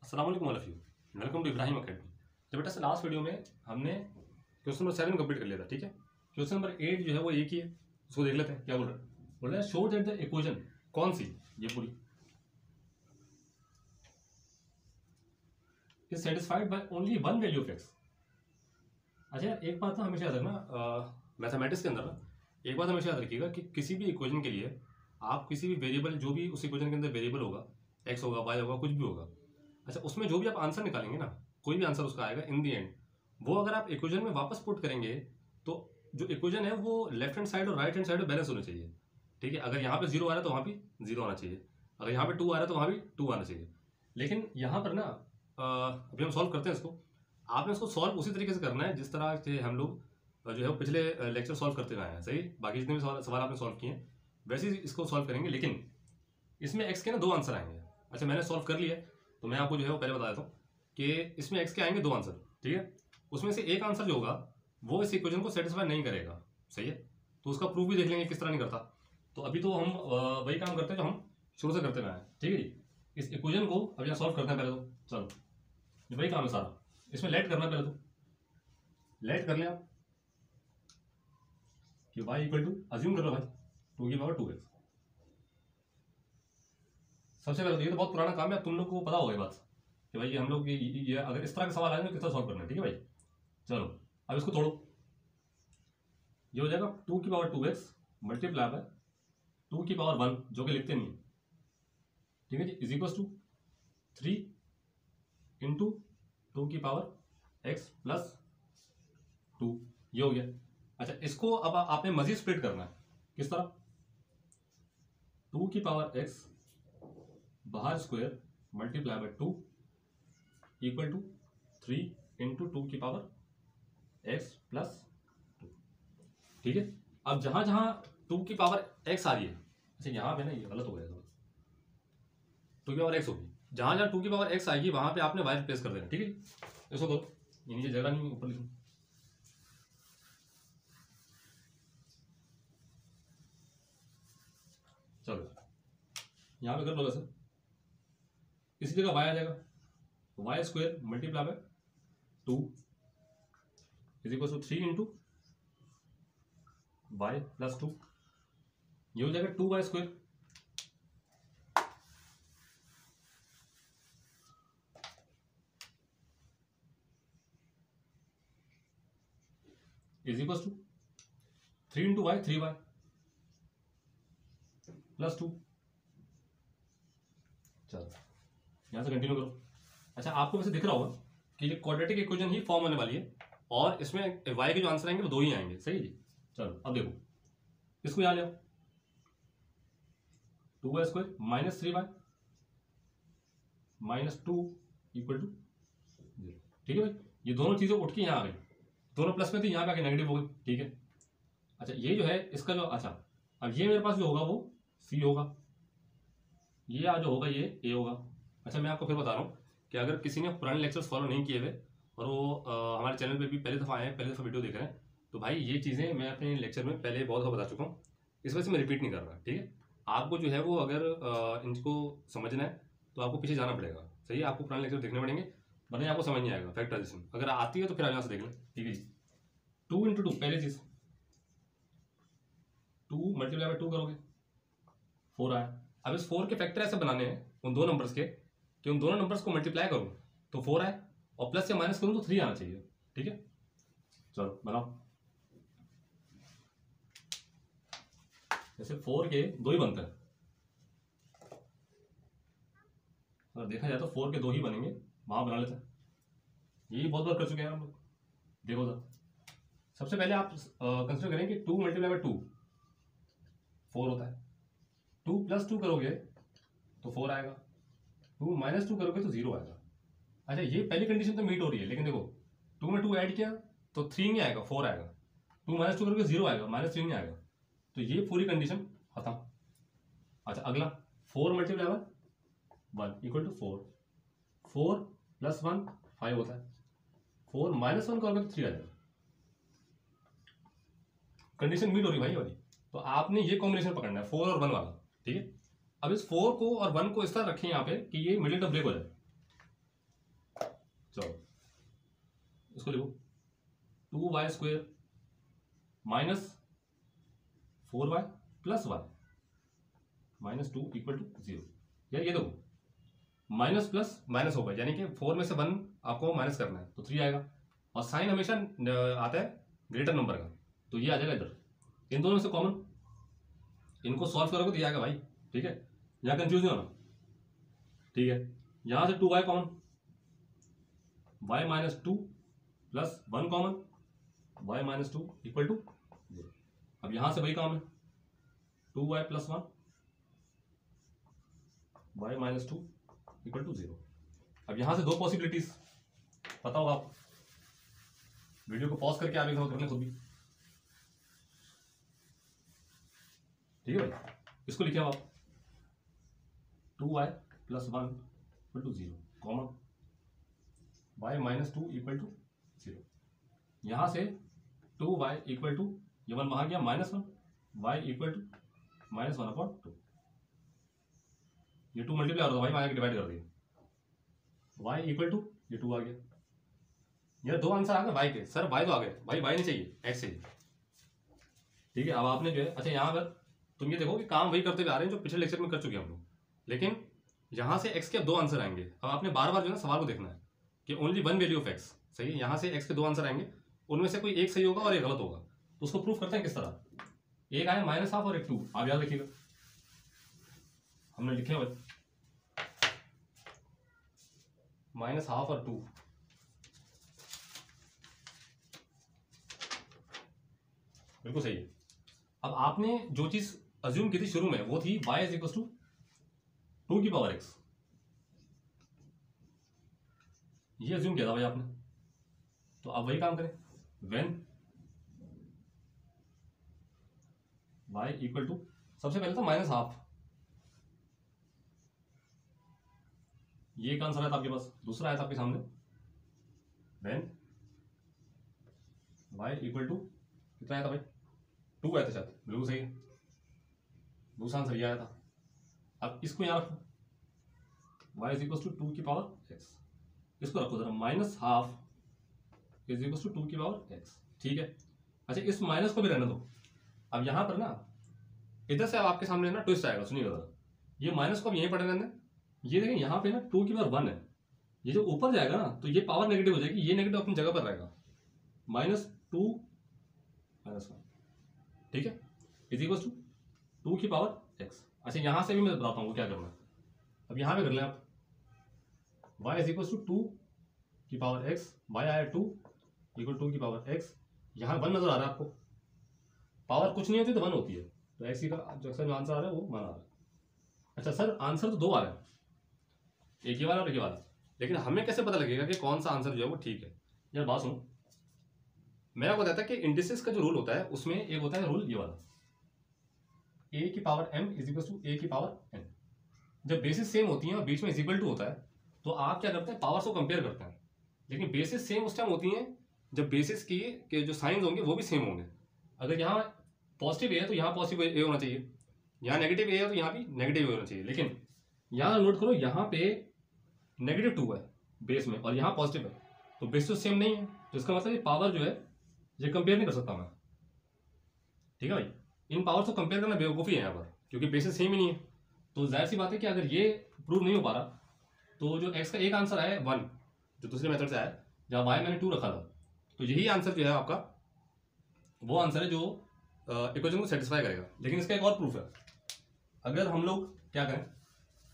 अस्सलाम वालेकुम all of you, welcome to Ibrahim academy. तो बेटा से लास्ट वीडियो में हमने क्वेश्चन नंबर 7 कंप्लीट कर लिया था, ठीक है। क्वेश्चन नंबर 8 जो है वो एक ही है, उसको देख लेते हैं क्या बोल रहा है। शो दैट द इक्वेशन कौन सी, ये पूरी is satisfied by only one value of x. अच्छा यार, एक बात ना हमेशा याद रखना, मैथमेटिक्स के अंदर ना एक बात हमेशा याद रखिएगा कि किसी भी इक्वेशन के लिए आप किसी भी वेरिएबल, जो भी उस इक्वेशन के अंदर वेरिएबल होगा, एक्स होगा, वाई होगा, कुछ भी होगा, अच्छा उसमें जो भी आप आंसर निकालेंगे ना, कोई भी आंसर उसका आएगा इन दी एंड, वो अगर आप इक्वेशन में वापस पुट करेंगे तो जो इक्वेशन है वो लेफ्ट हैंड साइड और राइट हैंड साइड में बैलेंस होना चाहिए, ठीक है। अगर यहाँ पे 0 आ रहा है तो वहाँ भी 0 आना चाहिए, अगर यहाँ पे 2 आ रहा है तो वहाँ भी 2 आना चाहिए। लेकिन यहाँ पर ना अभी हम सॉल्व करते हैं इसको। आपने इसको सॉल्व उसी तरीके से करना है जिस तरह से हम लोग जो है वो पिछले लेक्चर सॉल्व करते आए हैं, सही। बाकी जितने भी सवाल आपने सॉल्व किए हैं वैसे ही इसको सॉल्व करेंगे, लेकिन इसमें एक्स के ना 2 आंसर आएंगे। अच्छा, मैंने सॉल्व कर लिया तो मैं आपको जो है वो पहले बता देता हूँ कि इसमें एक्स के आएंगे 2 आंसर, ठीक है। उसमें से एक आंसर जो होगा वो इस इक्वेशन को सेटिस्फाई नहीं करेगा, सही है। तो उसका प्रूफ भी देख लेंगे किस तरह नहीं करता। तो अभी तो हम वही काम करते हैं जो हम शुरू से करते हुए आए, ठीक है जी। इस इक्वेशन को अभी हम सॉल्व करते हैं पहले, तो चलो ये वही काम है सारा। इसमें लेट करना है पहले, तो लेट कर लिया आप कि y इक्वल टू, अज्यूम कर लो भाई 2 की पावर 2x। सबसे पहले तो ये तो बहुत पुराना काम है, तुम लोग को पता होगा ये बात कि भाई हम लोग ये अगर इस तरह का सवाल आए तो किस तरह सॉल्व करना है, ठीक है भाई। चलो अब इसको तोड़ो, ये हो जाएगा 2 की पावर 2x मल्टीप्लाई बाय 2 की पावर 1, जो कि लिखते नहीं है, ठीक है जी, इज इक्वल टू 3 इंटू 2 की पावर x प्लस 2, ये हो गया। अच्छा, इसको अब आपने मजीद स्प्लिट करना है, किस तरह, 2 की पावर x बाहर square multiply by 2 equal to 3 into 2 की पावर x प्लस 2, ठीक है। अब जहां जहां 2 की पावर x आ रही है, अच्छा यहाँ पे ना ये गलत हो गया, 2 की पावर x होगी, जहां जहां 2 की पावर x आएगी वहां पे आपने y रिप्लेस कर देना, ठीक है। इसको करो, ये नीचे जगह नहीं, ऊपर लिखो। चलो यहाँ पे कर लो, वैसे इसी जगह y आ जाएगा, y square multiply by 2 is equal to 3 into y plus 2, ये हो जाएगा 2y square is equal to 3 into y 3y plus 2। चलो यहाँ से कंटिन्यू करो। अच्छा, आपको वैसे दिख रहा होगा कि ये क्वाड्रेटिक इक्वेशन ही फॉर्म होने वाली है और इसमें y के जो आंसर आएंगे वो 2 ही आएंगे, सही जी। चलो अब देखो, इसको यहाँ ले आओ, 2y square minus 3y minus 2 equal to 0, ठीक है भाई। ये दोनों चीजें उठ के यहाँ आ गई, दोनों प्लस में थी, यहाँ पे आके नेगेटिव हो गई, ठीक है। अच्छा ये जो है इसका जो, अच्छा अब ये मेरे पास जो होगा वो c होगा, ये जो होगा ये a होगा। अच्छा मैं आपको फिर बता रहा हूँ कि अगर किसी ने पुराने लेक्चर्स फॉलो नहीं किए हुए और वो हमारे चैनल पे भी पहली दफ़ा आए हैं, पहली दफ़ा वीडियो देख रहे हैं, तो भाई ये चीज़ें मैं अपने लेक्चर में पहले बहुत दफ़ा बता चुका हूँ, इस वजह से मैं रिपीट नहीं कर रहा, ठीक है। आपको जो है वो अगर इनको समझना है तो आपको पीछे जाना पड़ेगा, सही है। आपको पुराने लेक्चर देखने पड़ेंगे, वरना आपको समझ नहीं आएगा फैक्टराइजेशन। अगर आती है तो फिर आप यहाँ से देख लें, ठीक है जी। 2 इंटू 2, पहली चीज़ 2 मल्टीप्लाई बाय 2 करोगे 4 आया। अब इस 4 के फैक्टर ऐसे बनाने हैं उन दो नंबर्स के कि उन दोनों नंबर्स को मल्टीप्लाई करूं तो 4 आए, और प्लस या माइनस करूं तो 3 आना चाहिए, ठीक है। चलो बनाओ, जैसे 4 के 2 ही बनते हैं, अगर देखा जाए तो 4 के 2 ही बनेंगे, वहां बना लेते हैं। यही बहुत बार कर चुके हैं हम लोग, देखो तो सबसे पहले आप कंसिडर करें कि 2 मल्टीप्लाई बाय 2 4 होता है, 2 प्लस 2 करोगे तो 4 आएगा, 2 माइनस 2 करोगे तो 0 आएगा। अच्छा ये पहली कंडीशन तो मीट हो रही है, लेकिन देखो 2 में 2 ऐड किया तो 3 नहीं आएगा, 4 आएगा, 2 माइनस 2 करोगे 0 आएगा, माइनस 3 नहीं आएगा, तो ये पूरी कंडीशन खत्म। अच्छा अगला 4 multiply by 1 equal to 4, 4 plus 1 5 होता है, 4 माइनस 1 करोगे तो 3 आ जाएगा, कंडीशन मीट हो रही भाई वाली। तो आपने ये कॉम्बिनेशन पकड़ना है 4 और 1 वाला, ठीक है। अब इस 4 को और 1 को इस तरह रखें यहाँ पे कि ये मिडिल टर्म ब्रेक हो जाए, चलो इसको लिखो 2y² minus 4y plus y minus 2 equal to 0। यार ये देखो माइनस प्लस माइनस होगा, यानी कि 4 में से 1 आपको माइनस करना है तो 3 आएगा, और साइन हमेशा आता है ग्रेटर नंबर का, तो ये आ जाएगा इधर। इन दोनों में से कॉमन, इनको सॉल्व करोगे तो ये आएगा भाई, ठीक है, यहाँ कंफ्यूज नहीं होना, ठीक है। यहाँ से 2y common, y minus 2 plus 1 common, y minus 2 equal to 0। अब यहाँ से वही काम है 2y plus 1 y minus 2 equal to 0। अब यहाँ से दो पॉसिबिलिटीज पता होगा आपको, वीडियो को पॉज करके आप एक कर लें खुद भी, ठीक है भाई। इसको लिखे आप 2y plus 1 equal to 0 common y minus 2 equal to 0। यहाँ से 2y इक्वल टू ये 1 वहाँ गया minus 1, y equal to minus 1/2। ये 2 मल्टीप्लाई हो रहा था भाई, मैंने डिवाइड कर दिया, y इक्वल टू ये 2 आ गया। ये दो आंसर आ गए y के, सर y तो आ गए भाई, y नहीं चाहिए x चाहिए, ठीक है। अब आपने जो है अच्छा यहाँ पर तुम ये देखो कि काम वही करते हुए आ रहे हैं जो पिछले लेक्चर में कर चुके हैं हम लोग, लेकिन यहाँ से x के अब दो आंसर आएंगे। अब आपने बार बार जो है सवाल को देखना है कि only one value of x, सही है। यहाँ से x के दो आंसर आएंगे, उनमें से कोई एक सही होगा और एक गलत होगा, तो उसको प्रूफ करते हैं किस तरह। एक आया -1/2 और एक 2, आप याद रखिएगा हमने लिखे हुए -1/2 और 2। बिल्कुल सही है। अब आपने जो चीज अज्यूम की थी शुरू में वो थी y इज इक्वल टू 2 की पावर x, ये अज्यूम किया था भाई आपने, तो अब वही काम करें व्हेन y इक्वल टू, सबसे पहले तो -1/2, ये एक आंसर आया था आपके पास। दूसरा आया था आपके सामने व्हेन y इक्वल टू कितना आया था भाई, 2 आया था शायद, बिल्कुल सही है, दूसरा आंसर ये आया था। अब इसको यहाँ रखो y इज इक्वल टू 2 की पावर x, इसको रखो जरा -1/2 इज इक्वल टू 2 की पावर x, ठीक है। अच्छा इस माइनस को भी रहने दो। अब यहाँ पर ना इधर से अब आपके सामने ना ट्विस्ट आएगा, सुनिएगा जरा, ये माइनस को अब यहीं पढ़े रहने, ये देखें यहाँ पे ना 2 की पावर 1 है, ये जो ऊपर जाएगा ना तो ये पावर नेगेटिव हो जाएगी, ये नेगेटिव अपनी जगह पर रहेगा, -2 -1, ठीक है, इज इक्वल टू 2 की पावर x। अच्छा यहाँ से भी मैं बताता हूँ क्या करना है। अब यहाँ पे कर लें आप y इज इक्वल टू 2 की पावर x, y आया 2 इक्वल 2 की पावर x, यहाँ 1 नजर आ रहा है आपको, पावर कुछ नहीं होती तो 1 होती है, तो x का जो आंसर आ रहा है वो 1 आ रहा है। अच्छा सर आंसर तो 2 आ रहा है, एक ही वाला और एक ही वाला, लेकिन हमें कैसे पता लगेगा कि कौन सा आंसर जो है वो ठीक है। यार बात सुनो, मैं आपको बताता कि इंडिसेस का जो रूल होता है उसमें एक होता है रूल ये वाला, a की power m is equal to a की पावर n। जब बेसिस सेम होती हैं और बीच में इज इक्वल टू होता है तो आप क्या करते हैं, पावर्स को कंपेयर करते हैं, लेकिन बेसिस सेम उस टाइम होती हैं जब बेसिस की के जो साइंस होंगे वो भी सेम होंगे। अगर यहाँ पॉजिटिव ए है तो यहाँ पॉजिटिव ए होना चाहिए, यहाँ नेगेटिव ए है तो यहाँ भी नेगेटिव ए होना चाहिए, लेकिन यहाँ नोट करो यहाँ पे -2 है बेस में और यहाँ पॉजिटिव है, तो बेस तो सेम नहीं है, तो इसका मतलब ये पावर जो है ये कंपेयर नहीं कर सकता मैं, ठीक है भाई। इन पावर्स को कंपेयर करना बेवकूफ़ी है यहाँ पर, क्योंकि बेसिस सेम ही नहीं है। तो जाहिर सी बात है कि अगर ये प्रूव नहीं हो पा रहा तो जो x का एक आंसर आया 1 जो दूसरे मेथड से आया, जहाँ y मैंने 2 रखा था, तो यही आंसर जो है आपका वो आंसर है जो इक्वेशन को सेटिस्फाई करेगा। लेकिन इसका एक और प्रूफ है, अगर हम लोग क्या करें,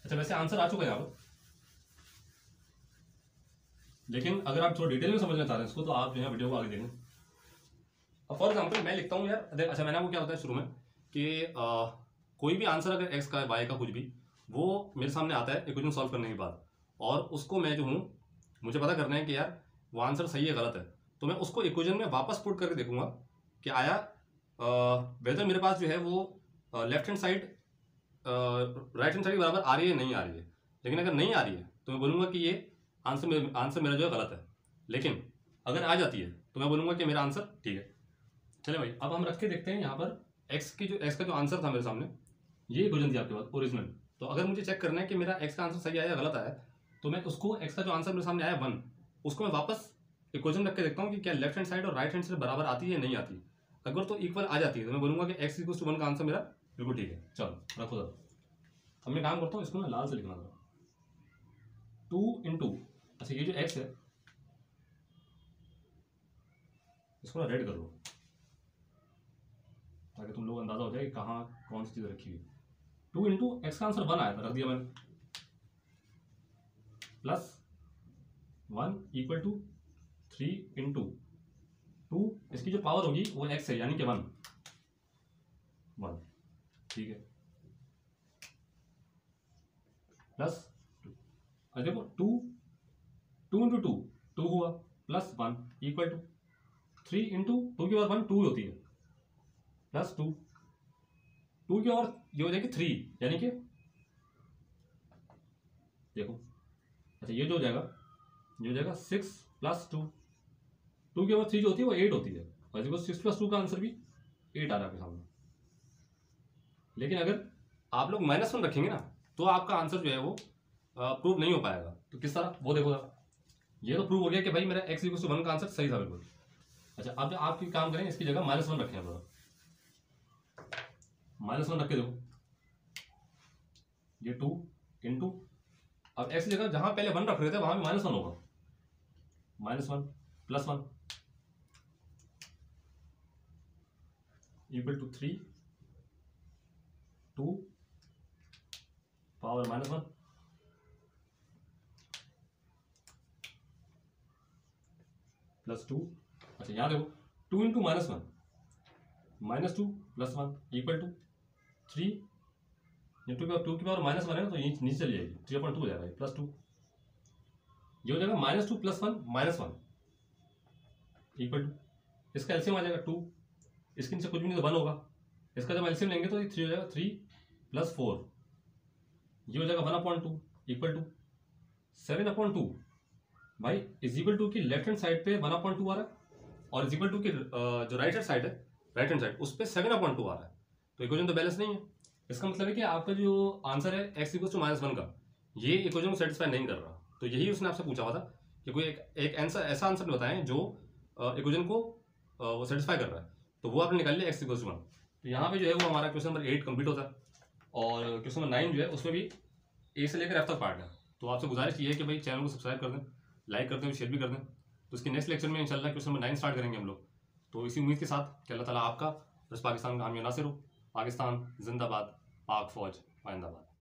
अच्छा वैसे आंसर आ चुका है यहाँ पर, लेकिन अगर आप थोड़ा डिटेल में समझना चाह रहे हैं इसको तो आप जो है वीडियो को आगे देखें। अब फॉर एग्जाम्पल मैं लिखता हूँ यार, अच्छा मैंने आपको क्या होता है शुरू में कि कोई भी आंसर अगर x का y का कुछ भी वो मेरे सामने आता है इक्वेशन सॉल्व करने के बाद, और उसको मैं जो हूँ मुझे पता करना है कि यार वो आंसर सही है गलत है, तो मैं उसको इक्वेशन में वापस पुट करके देखूंगा कि आया वेदर मेरे पास जो है वो left hand side right hand side के बराबर आ रही है नहीं आ रही है। लेकिन अगर नहीं आ रही है तो मैं बोलूँगा कि ये आंसर मेरा जो है गलत है, लेकिन अगर आ जाती है तो मैं बोलूँगा कि मेरा आंसर ठीक है। चले भाई अब हम रख के देखते हैं यहाँ पर x का जो आंसर था मेरे सामने, ये इक्वेशन थी आपके पास ओरिजिनल। तो अगर मुझे चेक करना है कि मेरा x का आंसर सही आया या गलत आया, तो मैं उसको x का जो आंसर मेरे सामने आया 1, उसको मैं वापस इक्वेशन रख के देखता हूँ कि क्या लेफ्ट हैंड साइड और राइट हैंड साइड बराबर आती है या नहीं आती। अगर तो इक्वल आ जाती है तो मैं बोलूँगा कि x = 1 का आंसर मेरा बिल्कुल ठीक है। चलो रखो जरा, अब मैं काम करता हूँ, इसको ना लाल से लिखना जरा, 2 इंटू, अच्छा ये जो x है इसको ना रेड कर लो ताकि तुम लोग अंदाजा हो जाए कि कहाँ कौन सी चीज़ रखी हुई। 2 इंटू एक्स का आंसर 1 आया था, रख दिया मैंने, प्लस 1 इक्वल टू 3 इंटू 2, इसकी जो पावर होगी वो x है यानी कि 1, ठीक है, प्लस देखो 2 इंटू 2 हुआ, प्लस 1 इक्वल टू 3 इंटू 2 की पावर 1 2 होती है, प्लस 2 की पावर ये हो जाएगी 3 यानी कि देखो, अच्छा ये जो हो जाएगा 6 प्लस 2 की पावर 3 जो होती है वो 8 होती है, और देखो 6 प्लस 2 का आंसर भी 8 आ रहा है आपके सामने। लेकिन अगर आप लोग -1 रखेंगे ना तो आपका आंसर जो है वो प्रूव नहीं हो पाएगा। तो किस तरह, वो देखो ये तो प्रूव हो गया कि भाई मेरा x = 1 का आंसर सही था बिल्कुल। अच्छा अब आप काम करेंगे, इसकी जगह -1 रखें, -1 रख के देखो, ये 2 इंटू, अब x की जगह जहां पहले 1 रख रहे थे वहां भी -1 होगा, -1 plus 1 equal to 3 2 power -1 plus 2। अच्छा यहाँ देखो 2 इंटू -1 -2 प्लस 1 इक्वल टू 3, 2 की पावर -1 है ना तो नीचे चली जाएगी, 3/2 हो जाएगा, प्लस 2, ये हो जाएगा -2 प्लस 1 -1 इक्वल टू, इसका एलसीएम आ जाएगा 2, इसके नीचे कुछ भी नहीं तो 1 होगा, इसका जब एलसीएम लेंगे तो ये 3 हो जाएगा, 3 प्लस 4, ये हो जाएगा 1/2 इक्वल टू 7/2। भाई इज इक्वल टू की लेफ्ट हैंड साइड पे 1/2 आ रहा है और इज इक्वल टू की जो राइट हैंड साइड है, राइट हैंड साइड उस पर 7/2 आ रहा है, तो इक्वेशन तो बैलेंस नहीं है। इसका मतलब है कि आपका जो आंसर है x = -1 का, ये इक्वेशन को सेटिस्फाई नहीं कर रहा। तो यही उसने आपसे पूछा हुआ था कि कोई एक आंसर, ऐसा आंसर बताएं जो इक्वेशन को वो सेटिस्फाई कर रहा है, तो वो आपने निकाल लिया x = 1। तो यहाँ पे जो है वो हमारा क्वेश्चन नंबर 8 कंप्लीट होता है, और क्वेश्चन नंबर 9 जो है उसमें भी ए से लेकर F तक पार्ट है। तो आपसे गुजारिश ये है कि भाई चैनल को सब्सक्राइब कर दें, लाइक कर दें, शेयर भी कर दें। तो इसके नेक्स्ट लेक्चर में इंशाल्लाह क्वेश्चन नंबर 9 स्टार्ट करेंगे हम लोग। तो इसी उम्मीद के साथ कि अल्लाह ताला आपका बस पाकिस्तान का हामी नासिर हो। पाकिस्तान जिंदाबाद, पाक फौज पाइंदाबाद।